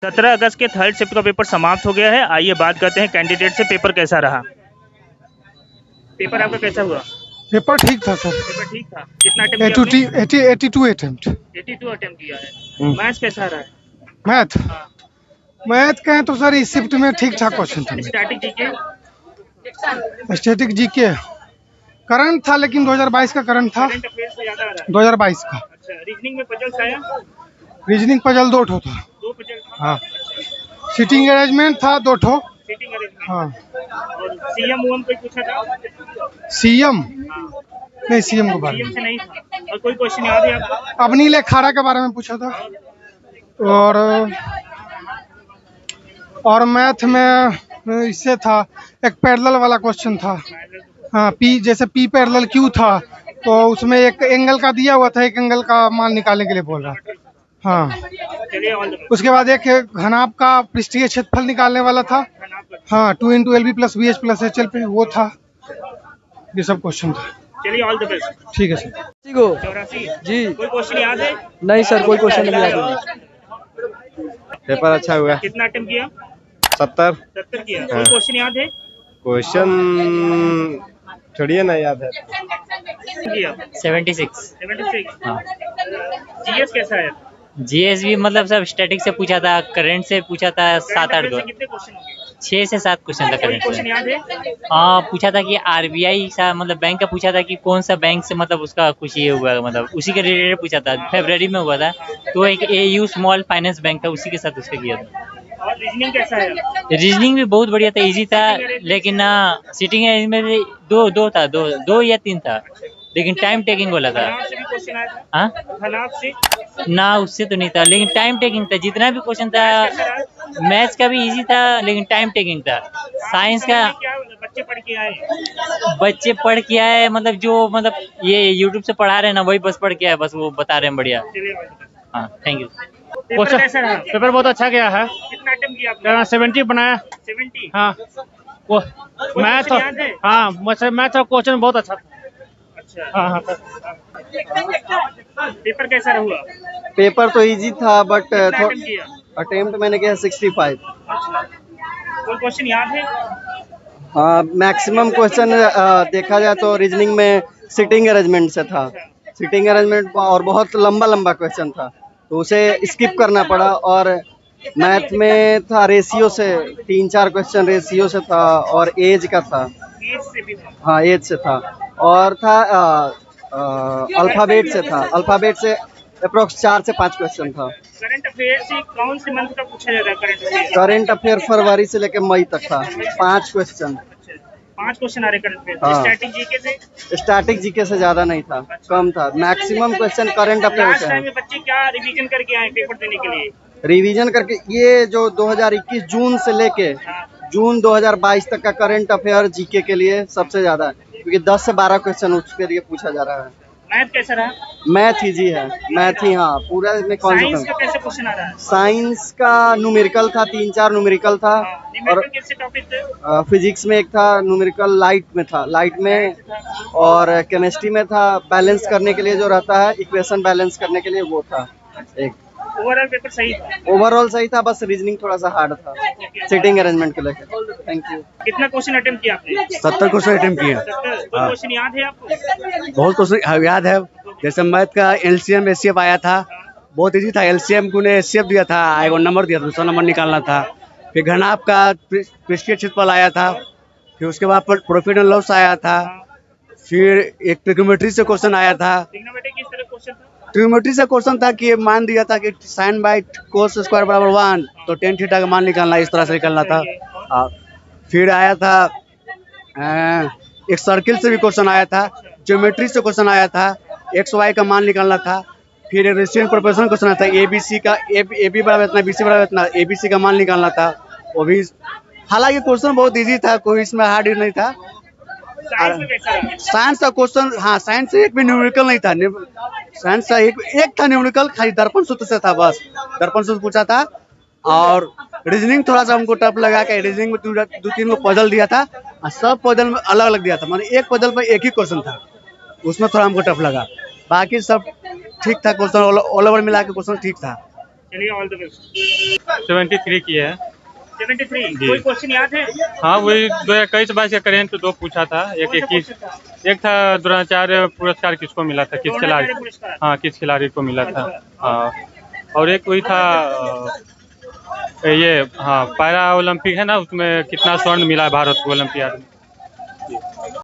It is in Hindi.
17 अगस्त के थर्ड शिफ्ट का पेपर समाप्त हो गया है। आइए बात करते हैं कैंडिडेट से, पेपर कैसा रहा। पेपर आपका कैसा हुआ? पेपर ठीक था सर। पेपर ठीक था। कितना अटेम्प्ट किया आपने? 82 अटेम्प्ट। 82 अटेम्प्ट किया है। मैथ्स कैसा रहा है? मैथ हाँ। मैथ कहें तो सर इस शिफ्ट में ठीक ठाक क्वेश्चन था। Static GK static GK current था, लेकिन 2022 का करंट था। करंट अफेयर्स से ज्यादा आ रहा है। 2022 का अच्छा, रीजनिंग में पजल्स आया? रीजनिंग पजल 2 ठो था। 2 पजल था। हाँ, सीटिंग अरेंजमेंट था 2 ठो। Seating arrangement. हाँ, और सीएम उम कोई पूछा था? सीएम हाँ। नहीं, सीएम के बारे सीएम में से नहीं था। और कोई क्वेश्चन याद है आपको? अवनील अखाड़ा के बारे में पूछा था। और मैथ में इससे था, एक पैरेलल वाला क्वेश्चन था। हाँ, पी जैसे पी पैरेलल क्यू था, तो उसमें एक एंगल का दिया हुआ था, एक एंगल का मान निकालने के लिए बोल रहा। हाँ, चलिए, ऑल द बेस्ट। उसके बाद एक घनाभ का पृष्ठीय क्षेत्रफल निकालने वाला था। हाँ, 2 × LB + BH + HL पे वो था। ये सब क्वेश्चन था। चलिए, ऑल द बेस्ट। ठीक है सर। 84 जी कोई क्वेश्चन याद है? नहीं सर, कोई क्वेश्चन नहीं याद है। पेपर अच्छा हुआ। कितना अटेम्प्ट किया? 70 किया। कोई क्वेश्चन याद है? क्वेश्चन छोड़िए ना, याद है। किया 76। 76। हाँ। जीएस कैसा है? जीएस भी मतलब सब स्टैटिक से पूछा था, करंट से पूछा था, 7-8 को, कितने क्वेश्चन होंगे? 6 से 7 क्वेश्चन था कोई करंट क्वेश्चन से। याद है? हाँ, पूछा था कि आरबीआई सा मतलब बैंक का पूछा था कि कौन सा बैंक से मतलब उसका कुछ ये हुआ, मतलब उसी के रिलेटेड पूछा था। फरवरी में हुआ था, तो एक एयू स्मॉल फाइनेंस बैंक था, उसी के साथ उसका किया था। और रीजनिंग कैसा है? रीजनिंग भी बहुत बढ़िया था, इजी था, लेकिन सीटिंग में दो या तीन था, लेकिन टाइम टेकिंग वाला था। खनाब से भी क्वेश्चन आया था? हाँ, खनाब से? ना उससे तो नहीं था, लेकिन टाइम टेकिंग था। जितना भी क्वेश्चन था, मैथ्स का भी इजी था, लेकिन टाइम टेकिंग था। साइंस का क्या बच्चे पढ़ के आए? बच्चे आए, मतलब जो मतलब ये यूट्यूब से पढ़ा रहे हैं ना, वही बस पढ़ के आए, बस वो बता रहे हैं बढ़िया। चलिए, हाँ, थैंक यू। पेपर कैसा रहा? पेपर बहुत अच्छा गया है। कितना अटेम्प्ट किया आपने? 70 बनाया। 70। हाँ, वो मैथ क्वेश्चन याद है? हाँ, मैथ और क्वेश्चन बहुत अच्छा था। अच्छा। हाँ हाँ पेपर कैसा रहा? पेपर तो इजी था, बट कितना अटेम्प्ट किया? अटेम्प्ट मैंने किया 65। कोई क्वेश्चन याद है? हाँ, मैक्सिमम क्वेश्चन देखा जाए तो रीजनिंग में सिटिंग अरेंजमेंट से था। सिटिंग अरेंजमेंट और बहुत लंबा क्वेश्चन था, तो उसे स्किप करना पड़ा। और मैथ में था रेशियो से, 3-4 क्वेश्चन रेशियो से था, और एज का था। एज से भी था? हाँ, एज से था। और था अल्फ़ाबेट से था। अल्फ़ाबेट से अप्रोक्स 4 से 5 क्वेश्चन था। करंट अफेयर से कौन से मंथ का पूछा जाता है? करंट अफेयर करंट अफेयर फरवरी से लेकर मई तक था, 5 क्वेश्चन। 5 क्वेश्चन आ रहे करंट अफेयर। हाँ। स्टैटिक जीके से? स्टैटिक जीके से ज़्यादा नहीं था, कम था। Maximum question current affair last से टाइम है। में बच्चे क्या रिवीजन करके आए पेपर देने के लिए? रिवीजन करके ये जो 2021 जून से लेके जून 2022 तक का करंट अफेयर जीके के लिए सबसे ज़्यादा है, क्योंकि 10 से 12 क्वेश्चन उसके लिए पूछा जा रहा है। मैथ कैसा रहा? मैथ इजी है, मैथ ही। हाँ, पूरा में कौन साइंस सा? का कैसे क्वेश्चन आ रहा है? साइंस का न्यूमेरिकल था, 3-4 न्यूमेरिकल था। और न्यूमेरिकल किससे टॉपिक थे? फिजिक्स में एक था न्यूमेरिकल, लाइट में था, लाइट में। और केमिस्ट्री में था, बैलेंस करने के लिए जो रहता है, इक्वेशन बैलेंस करने के लिए, वो था एक। ओवरऑल पेपर सही था? ओवरऑल सही था, बस रीजनिंग थोड़ा सा हार्ड था सिटिंग अरेंजमेंट को लेकर। Thank you. कितना क्वेश्चन अटेम्प्ट किया आपने? 70 क्वेश्चन अटेम्प्ट किया। 70। कोई क्वेश्चन याद है आपको? बहुत क्वेश्चन याद है, जैसे मैथ का एलसीएम एचसीएफ आया था, बहुत इजी था। एलसीएम को ने एचसीएफ दिया था, एक नंबर दिया था, दूसरा नंबर निकालना था। फिर घनाभ का पृष्ठीय क्षेत्रफल आया था, फिर उसके बाद प्रॉफिट एंड लॉस आया था। फिर एक ट्रिग्नोमेट्री से क्वेश्चन आया था। ट्रिग्नोमेट्री किस तरह क्वेश्चन था? ट्रिग्नोमेट्री से क्वेश्चन था कि मान दिया था कि sin बाई cos स्क्वायर बराबर 1, तो tan थीटा का मान निकालना, इस तरह से निकालना था। फिर आया था एक सर्किल से भी क्वेश्चन आया था, ज्योमेट्री से क्वेश्चन आया था, एक्स वाई का मान निकालना था। फिर एक रेशियो प्रोपोर्शन क्वेश्चन आया था, एबीसी का ए बराबर इतना, बीसी बराबर इतना, एबीसी का मान निकालना था, वो भी। हालांकि क्वेश्चन बहुत इजी था, कोई इसमें हार्ड नहीं था। साइंस में कैसा रहा? साइंस का क्वेश्चन, हाँ, साइंस से एक भी न्यूमेरिकल नहीं था। साइंस का एक था न्यूमेरिकल, खाली दर्पण सूत्र से था, बस दर्पण सूत्र पूछा था। और रीजनिंग थोड़ा सा हमको टफ लगा के, रीजनिंग में 2-3 को पजल दिया था, और सब पजल में अलग अलग दिया था, मतलब एक पजल पर एक ही क्वेश्चन था, उसमें थोड़ा हमको टफ लगा। बाकी सब ठीक था, क्वेश्चन ऑल ओवर मिला के क्वेश्चन ठीक था। चलिए ऑल द बेस्ट। 73 की है। 73 जी। कोई क्वेश्चन याद है? हाँ, वही 2021-22 का करें तो 2 पूछा था। एक 21, एक था द्रोणाचार्य पुरस्कार किसको मिला था, किस खिलाड़ी, द्रोणाचार्य पुरस्कार। हाँ किस खिलाड़ी को मिला था। हाँ, और एक वही था ये, हाँ पैरा ओलंपिक है ना, उसमें कितना स्वर्ण मिला है भारत को ओलंपियाड में।